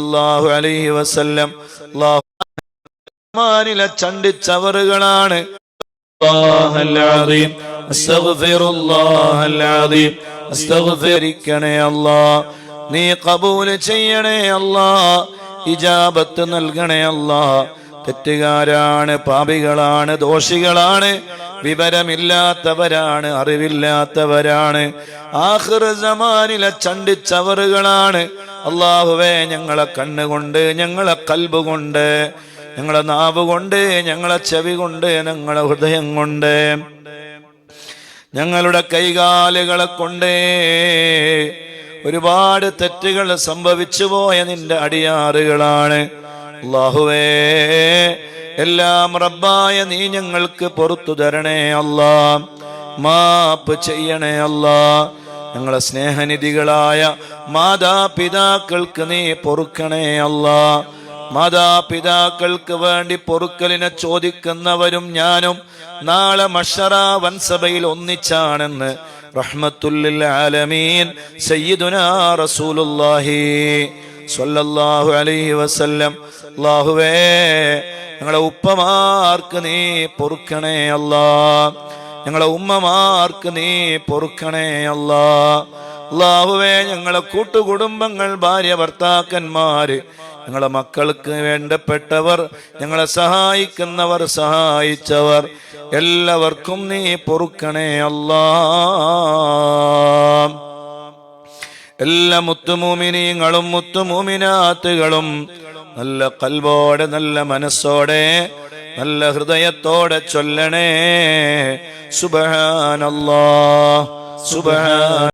സല്ലല്ലാഹു അലൈഹി വസല്ലം മാനിലെ ചണ്ടിച്ചവറുകളാണ്. നീ ഖബൂല് ചെയ്യണേ അല്ലാ, ഇജാബത്ത് നൽകണേ അല്ലാ. തെറ്റുകാരാണ്, പാപികളാണ്, ദോഷികളാണ്, വിവരമില്ലാത്തവരാണ്, അറിവില്ലാത്തവരാണ്, ആഖിർ സമാനിലെ ചണ്ടിച്ചവറുകളാണ്. അല്ലാഹുവേ, ഞങ്ങളെ കണ്ണുകൊണ്ട്, ഞങ്ങളെ കൽബ് കൊണ്ട്, ഞങ്ങളെ നാവ് കൊണ്ട്, ഞങ്ങളെ ചെവി കൊണ്ട്, ഞങ്ങളെ ഹൃദയം കൊണ്ട്, ഞങ്ങളുടെ കൈകാലുകളെ കൊണ്ട് ഒരുപാട് തെറ്റുകൾ സംഭവിച്ചു പോയ നിന്റെ അടിയാറുകളാണ്. അല്ലാഹുവേ, എല്ലാം റബ്ബായ നീ ഞങ്ങൾക്ക് പുറത്തു തരണേ അല്ലാ, മാപ്പ് ചെയ്യണേ അല്ലാ. ഞങ്ങളെ സ്നേഹനിധികളായ മാതാപിതാക്കൾക്ക് നീ പൊറുക്കണേ അല്ലാ. മാതാപിതാക്കൾക്ക് വേണ്ടി പൊറുക്കലിനെ ചോദിക്കുന്നവരും ഞാനും നാളെ മഹ്ശറ വൻസഭയിൽ ഒന്നിച്ചാണെന്ന് റഹ്മത്തുല്ലിൽ ആലമീൻ സയ്യിദുനാ റസൂലുള്ളാഹി സ്വല്ലല്ലാഹു അലൈഹി വസല്ലം. അല്ലാഹുവേ, ഞങ്ങളെ ഉപ്പമാർക്ക് നീ പൊറുക്കണേ അല്ലാ, ഞങ്ങളെ ഉമ്മമാർക്ക് നീ പൊറുക്കണേ അല്ലാ. അല്ലാഹുവേ, ഞങ്ങളെ കൂട്ടുകുടുംബങ്ങൾ, ഭാര്യ ഭർത്താക്കന്മാര്, ഞങ്ങളെ മക്കൾക്ക് വേണ്ടപ്പെട്ടവർ, ഞങ്ങളെ സഹായിക്കുന്നവർ, സഹായിച്ചവർ, എല്ലാവർക്കും നീ പൊറുക്കണേ അല്ലാ. എല്ലാ മുത്തുമൂമിനീങ്ങളും മുത്തുമൂമിനാത്തുകളും നല്ല ഖൽബോടെ, നല്ല മനസ്സോടെ, നല്ല ഹൃദയത്തോടെ ചൊല്ലണേ സുബ്ഹാനല്ലാഹ് സുബ്ഹാന